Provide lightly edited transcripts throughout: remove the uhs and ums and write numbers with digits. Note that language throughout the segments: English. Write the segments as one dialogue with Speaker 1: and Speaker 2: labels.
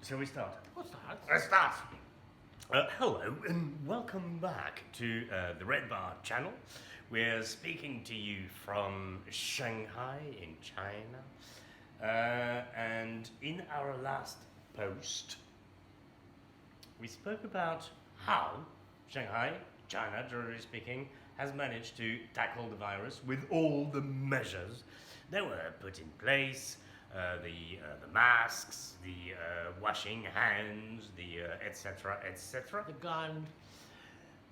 Speaker 1: Shall we start?
Speaker 2: We'll start.
Speaker 1: Let's start. Hello and welcome back to the Red Bar channel. We're speaking to you from Shanghai in China. And in our last post, we spoke about how Shanghai, China, generally speaking, has managed to tackle the virus with all the measures that were put in place. The masks, the washing hands, the etc., etc.
Speaker 2: The gun.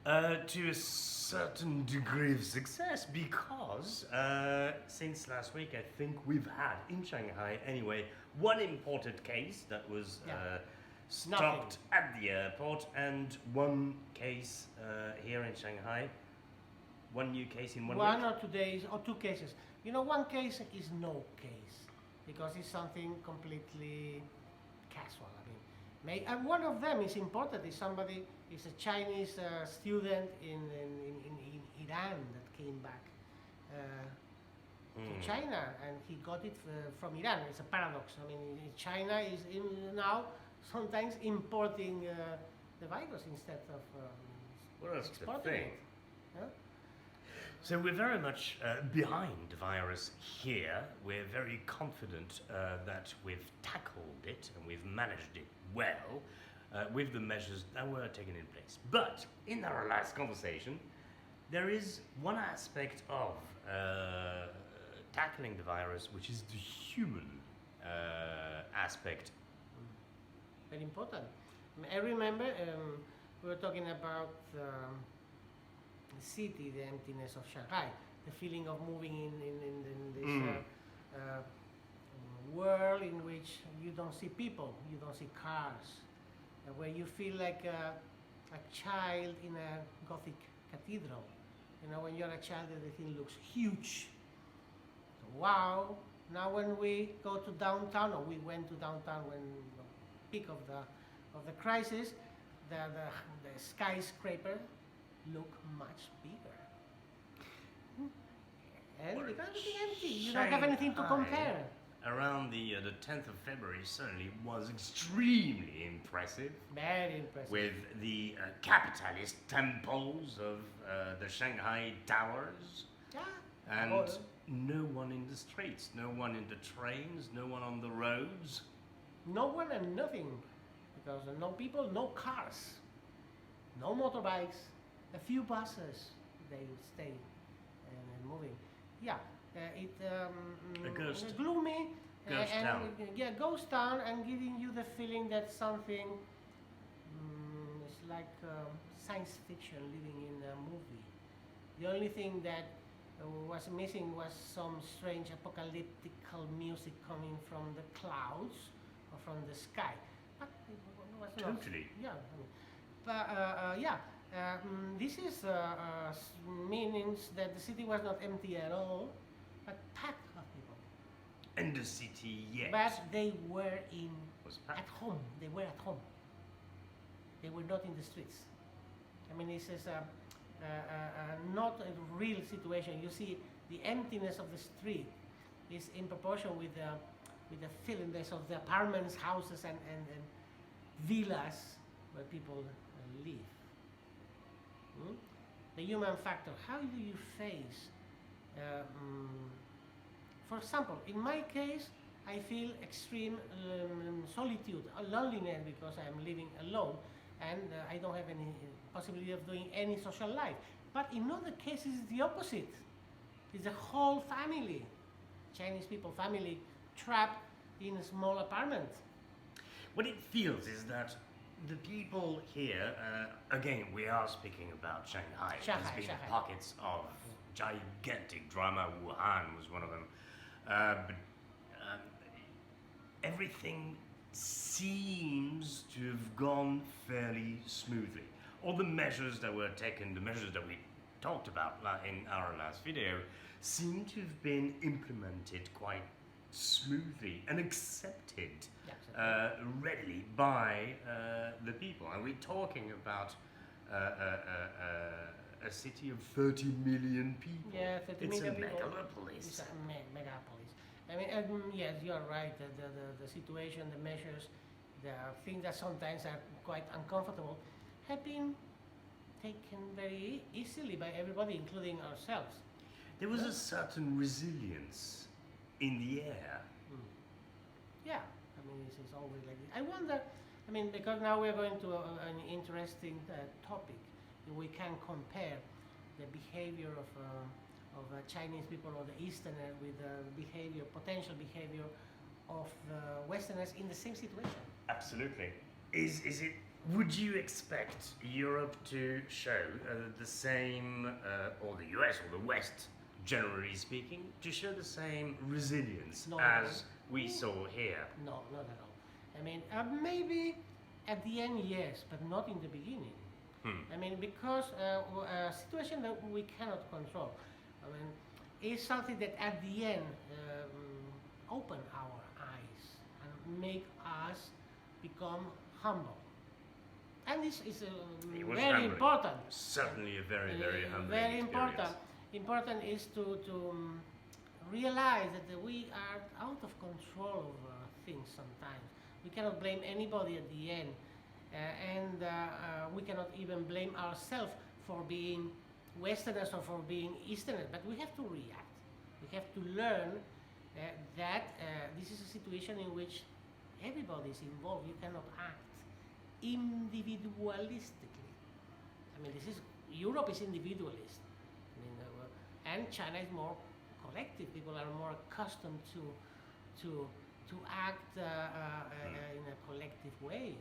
Speaker 1: To a certain degree of success, because since last week, I think we've had in Shanghai anyway one imported case that was stopped at the airport, and one case here in Shanghai. One new case in 1 week.
Speaker 2: 1 or 2 days or 2 cases. You know, one case is no case because it's something completely casual. I mean, and one of them is important. Is somebody is a Chinese student in Iran that came back to China, and he got it from Iran. It's a paradox. I mean, China is now sometimes importing the virus instead of
Speaker 1: well, that's
Speaker 2: exporting
Speaker 1: the thing.
Speaker 2: it. Huh?
Speaker 1: So we're very much behind the virus here. We're very confident that we've tackled it and we've managed it well with the measures that were taken in place. But in our last conversation, there is one aspect of tackling the virus, which is the human aspect.
Speaker 2: Very important. I remember we were talking about the city, the emptiness of Shanghai, the feeling of moving in this world in which you don't see people, you don't see cars, where you feel like a child in a Gothic cathedral. You know, when you're a child, everything looks huge. So, wow! Now, when we go to downtown, or we went to downtown when the peak of the crisis, the skyscraper look much bigger. And
Speaker 1: Well,
Speaker 2: because everything empty, you don't have anything to compare.
Speaker 1: Around the 10th of February certainly was extremely impressive.
Speaker 2: Very impressive.
Speaker 1: With the capitalist temples of the Shanghai towers.
Speaker 2: Yeah.
Speaker 1: And no one in the streets, no one in the trains, no one on the roads.
Speaker 2: No one and nothing. Because no people, no cars, no motorbikes, a few buses, they stay and moving. Yeah,
Speaker 1: A ghost.
Speaker 2: gloomy.
Speaker 1: Ghost
Speaker 2: and
Speaker 1: town.
Speaker 2: Yeah, ghost town, and giving you the feeling that something is like science fiction living in a movie. The only thing that was missing was some strange apocalyptic music coming from the clouds or from the sky. But it was not.
Speaker 1: Totally.
Speaker 2: Yeah. I mean, but yeah. This is means that the city was not empty at all, but packed of people.
Speaker 1: And the city, yes.
Speaker 2: But they were
Speaker 1: Was packed.
Speaker 2: at home. They were at home. They were not in the streets. I mean, this is not a real situation. You see, the emptiness of the street is in proportion with the fillingness of the apartments, houses, and villas where people live. The human factor. How do you face? For example, in my case, I feel extreme solitude, loneliness, because I'm living alone and I don't have any possibility of doing any social life. But in other cases, it's the opposite. It's the whole family, Chinese people, family, trapped in a small apartment.
Speaker 1: What it feels is that the people here, again, we are speaking about Shanghai. There's been
Speaker 2: Shanghai.
Speaker 1: pockets of gigantic drama. Wuhan was one of them. But everything seems to have gone fairly smoothly. All the measures that were taken, the measures that we talked about in our last video, seem to have been implemented quite smoothly and accepted readily by the people. And we're talking about a city of 30 million people.
Speaker 2: Yeah, 30
Speaker 1: it's
Speaker 2: million
Speaker 1: a
Speaker 2: people.
Speaker 1: megalopolis.
Speaker 2: It's a megapolis. I mean, yes, you're right. The situation, the measures the things that sometimes are quite uncomfortable, have been taken very easily by everybody, including ourselves.
Speaker 1: There was a certain resilience in the air.
Speaker 2: Yeah, I mean, this is always like this. I wonder, I mean, because now we're going to an interesting topic. We can compare the behavior of Chinese people or the Easterners with the behavior, potential behavior of Westerners in the same situation.
Speaker 1: Absolutely. Is it? Would you expect Europe to show the same, or the US or the West, generally speaking, to show the same resilience
Speaker 2: No,
Speaker 1: as we saw here?
Speaker 2: No, not at all. I mean, maybe at the end, yes, but not in the beginning. I mean, because a situation that we cannot control. I mean, it's something that at the end open our eyes and make us become humble. And this is very
Speaker 1: humbling.
Speaker 2: important.
Speaker 1: Certainly a very, very humbling
Speaker 2: Very
Speaker 1: experience.
Speaker 2: important. Important is to realize that we are out of control of things sometimes. We cannot blame anybody at the end. And we cannot even blame ourselves for being Westerners or for being Easterners, but we have to react. We have to learn that this is a situation in which everybody is involved. You cannot act individualistically. I mean, Europe is individualist. I mean, and China is more collective. People are more accustomed to act in a collective way.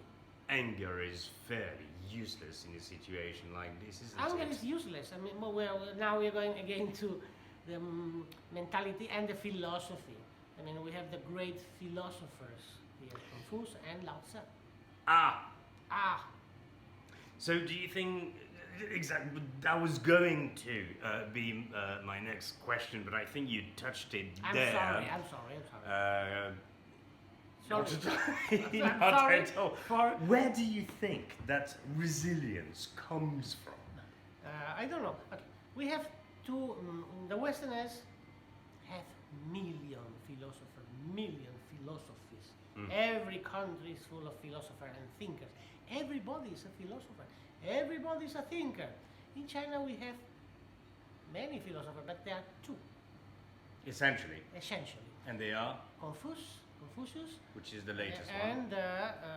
Speaker 1: Anger is fairly useless in a situation like this, isn't
Speaker 2: Anger
Speaker 1: it?
Speaker 2: is useless. I mean, now we're going again to the mentality and the philosophy. I mean, we have the great philosophers here, Confucius and Lao Tzu. Ah,
Speaker 1: So do you think, exactly, that was going to be my next question, but I think you touched it
Speaker 2: I'm
Speaker 1: there.
Speaker 2: sorry.
Speaker 1: Not
Speaker 2: Sorry.
Speaker 1: at
Speaker 2: I'm sorry
Speaker 1: at all.
Speaker 2: for-
Speaker 1: Where do you think that resilience comes from?
Speaker 2: I don't know, but we have the Westerners have million philosophies. Every country is full of philosophers and thinkers. Everybody is a philosopher. Everybody is a thinker. In China we have many philosophers, but there are two,
Speaker 1: Essentially. And they are?
Speaker 2: Confucius,
Speaker 1: Which is the latest one.
Speaker 2: and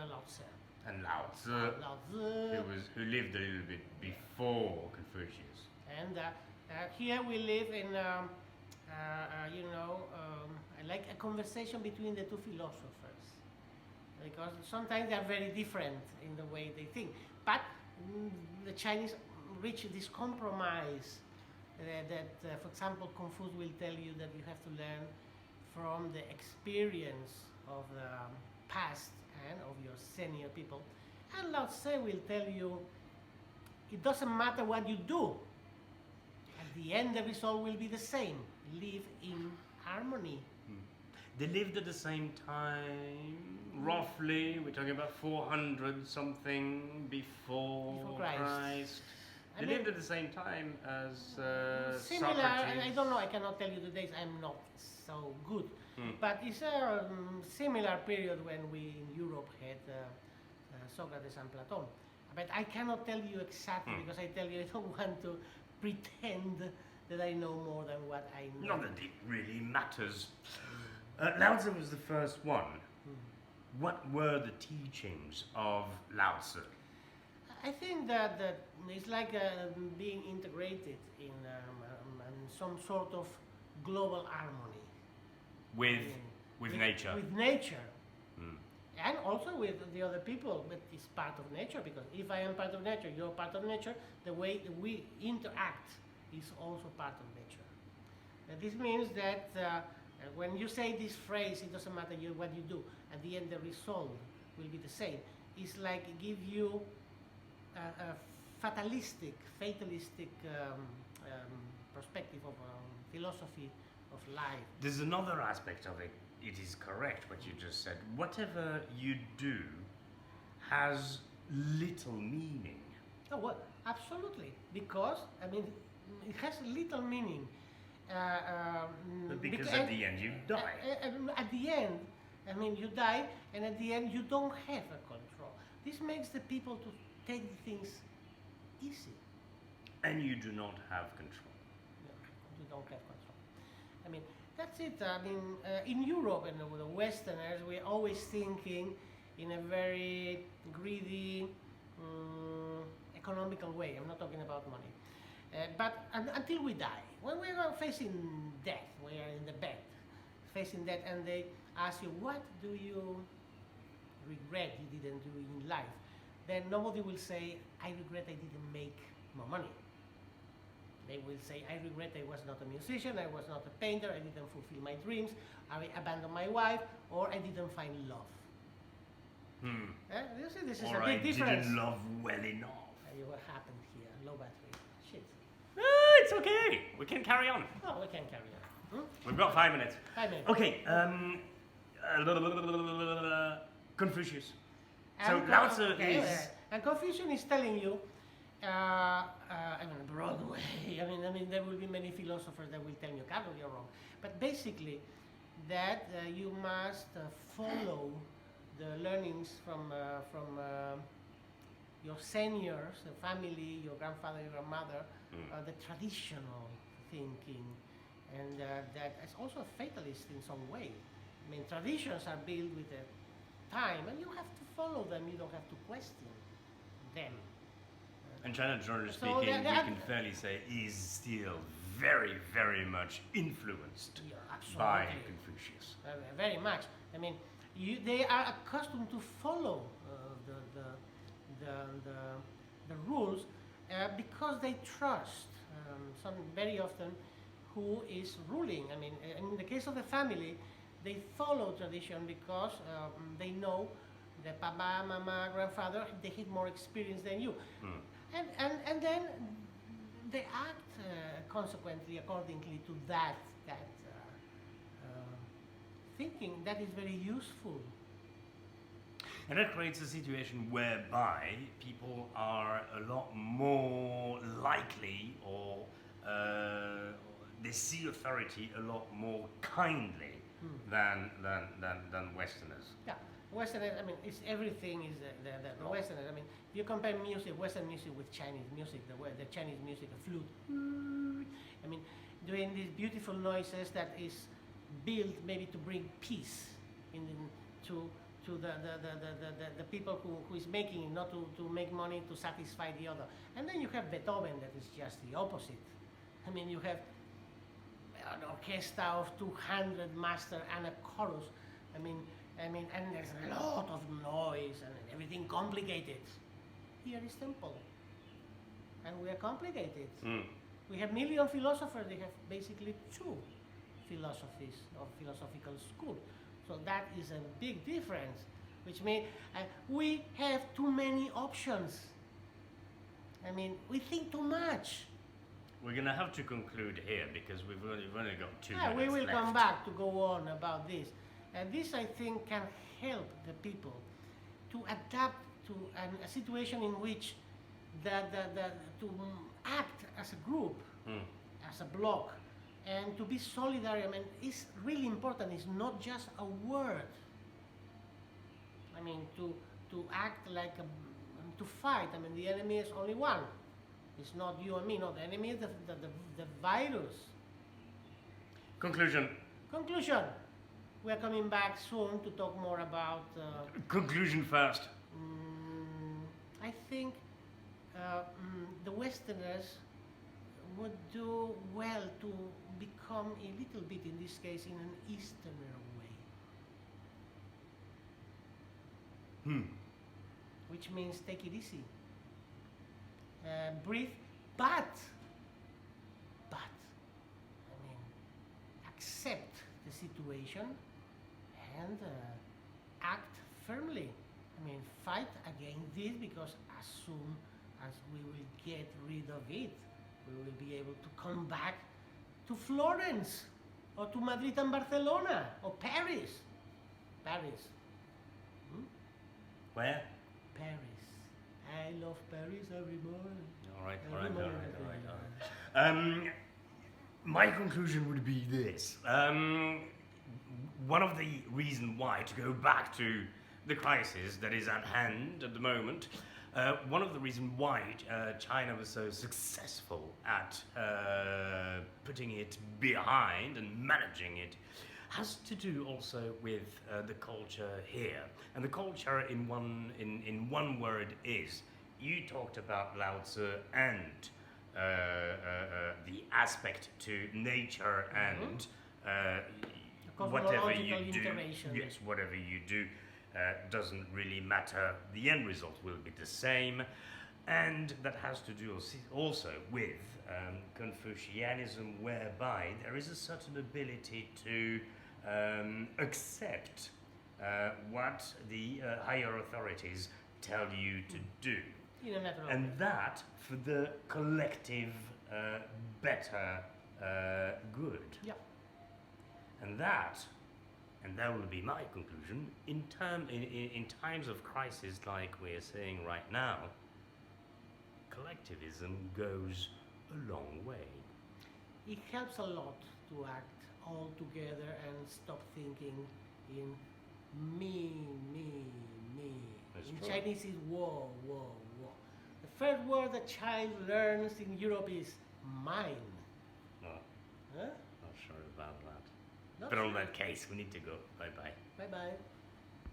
Speaker 2: Lao Tzu.
Speaker 1: And Lao Tzu,
Speaker 2: Lao Tzu.
Speaker 1: who lived a little bit before Confucius.
Speaker 2: And here we live in, like a conversation between the two philosophers, because sometimes they are very different in the way they think. But the Chinese reach this compromise that, for example, Confucius will tell you that you have to learn from the experience of the past and of your senior people. And Lao Tzu will tell you it doesn't matter what you do. At the end, the result will be the same. Live in harmony.
Speaker 1: They lived at the same time, roughly, we're talking about 400 something before
Speaker 2: Christ.
Speaker 1: They lived at the same time as
Speaker 2: Similar,
Speaker 1: Socrates.
Speaker 2: I don't know, I cannot tell you the dates, I'm not so good. But it's a similar period when we in Europe had Socrates and Platon. But I cannot tell you exactly because I tell you I don't want to pretend that I know more than what I know.
Speaker 1: Not that it really matters. Lao Tzu was the first one. What were the teachings of Lao Tzu?
Speaker 2: I think that it's like being integrated in some sort of global harmony.
Speaker 1: With nature.
Speaker 2: With nature. And also with the other people, but it's part of nature, because if I am part of nature, you're part of nature, the way we interact is also part of nature. And this means that when you say this phrase, it doesn't matter what you do, at the end the result will be the same. It's like give you a fatalistic perspective of philosophy of life.
Speaker 1: There's another aspect of it. It is correct what you just said. Whatever you do has little meaning.
Speaker 2: Oh, well, absolutely. Because, I mean, it has little meaning.
Speaker 1: But because at the end you die.
Speaker 2: At the end, I mean, you die, and at the end, you don't have a control. This makes the people to take things easy.
Speaker 1: And you do not have control.
Speaker 2: No, you don't have control. I mean, that's it. I mean, in Europe and the Westerners, we're always thinking in a very greedy, economical way. I'm not talking about money. But until we die, when we are facing death, we are in the bed, facing death, and they ask you, what do you regret you didn't do in life? Then nobody will say, I regret I didn't make more money. They will say, I regret I was not a musician, I was not a painter, I didn't fulfill my dreams, I abandoned my wife, or I didn't find love. You see, this is
Speaker 1: or
Speaker 2: a big
Speaker 1: I
Speaker 2: difference.
Speaker 1: didn't love well enough.
Speaker 2: What happened here? Low battery. Shit.
Speaker 1: It's okay. We can carry on.
Speaker 2: Oh, we can carry on.
Speaker 1: We've got 5 minutes.
Speaker 2: 5 minutes.
Speaker 1: Okay. Confucius. So
Speaker 2: And
Speaker 1: Lao Tzu
Speaker 2: okay,
Speaker 1: is.
Speaker 2: and Confucius is telling you, I mean, Broadway. I mean, there will be many philosophers that will tell you, Carlos, you're wrong. But basically, that you must follow the learnings from your seniors, the family, your grandfather, your grandmother, the traditional thinking, and that is also a fatalist in some way. I mean, traditions are built with a time, and you have to follow them. You don't have to question them.
Speaker 1: And China, generally
Speaker 2: So
Speaker 1: speaking, we
Speaker 2: that-
Speaker 1: can fairly say is still very, very much influenced
Speaker 2: Yeah,
Speaker 1: by
Speaker 2: absolutely.
Speaker 1: Confucius.
Speaker 2: Very much. I mean, they are accustomed to follow the rules because they trust very often who is ruling. I mean, in the case of the family, they follow tradition because they know that papa, mama, grandfather, they had more experience than you. And then they act consequently, accordingly to that thinking that is very useful.
Speaker 1: And that creates a situation whereby people are a lot more likely or they see authority a lot more kindly than Westerners.
Speaker 2: Yeah, Westerners, I mean, it's everything is the Westerners. I mean, if you compare music, Western music with Chinese music, the Chinese music, the flute, I mean, doing these beautiful noises that is built maybe to bring peace to the people who is making it, not to make money to satisfy the other. And then you have Beethoven that is just the opposite. I mean, you have an orchestra of 200 master and a chorus. I mean, and there's a lot of noise and everything complicated. Here is simple, and we are complicated. We have million philosophers. They have basically two philosophies or philosophical school. So that is a big difference, which means we have too many options. I mean, we think too much.
Speaker 1: We're going to have to conclude here because we've only got 2 minutes
Speaker 2: We will
Speaker 1: left.
Speaker 2: come back to go on about this. And this, I think, can help the people to adapt to a situation in which to act as a group, as a bloc, and to be solidary. I mean, it's really important. It's not just a word. I mean, to act like to fight. I mean, the enemy is only one. It's not you and me. No, the enemy is the virus.
Speaker 1: Conclusion.
Speaker 2: Conclusion. We are coming back soon to talk more about.
Speaker 1: Conclusion first.
Speaker 2: I think the Westerners would do well to become a little bit, in this case, in an Easterner way. Which means take it easy. Breathe, but, I mean, accept the situation and act firmly. I mean, fight against this because as soon as we will get rid of it, we will be able to come back to Florence or to Madrid and Barcelona or Paris. Paris.
Speaker 1: Where?
Speaker 2: Paris. I love Paris every morning.
Speaker 1: All right.
Speaker 2: Every morning.
Speaker 1: My conclusion would be this. one of the reasons why, to go back to the crisis that is at hand at the moment, one of the reasons why China was so successful at putting it behind and managing it has to do also with the culture here. And the culture in one word is, you talked about Lao Tzu and the aspect to nature and whatever you do, yes, whatever you do doesn't really matter. The end result will be the same, and that has to do also with Confucianism, whereby there is a certain ability to accept what the higher authorities tell you to do, and that for the collective better good.
Speaker 2: Yeah.
Speaker 1: And that will be my conclusion, in times of crisis like we're seeing right now, collectivism goes a long way.
Speaker 2: It helps a lot to act all together and stop thinking in me.
Speaker 1: That's
Speaker 2: In
Speaker 1: true.
Speaker 2: Chinese is wo. The first word a child learns in Europe is mine.
Speaker 1: No,
Speaker 2: Huh?
Speaker 1: not sure about that.
Speaker 2: Not
Speaker 1: But on
Speaker 2: sure.
Speaker 1: that case, we need to go. Bye bye.
Speaker 2: Bye bye.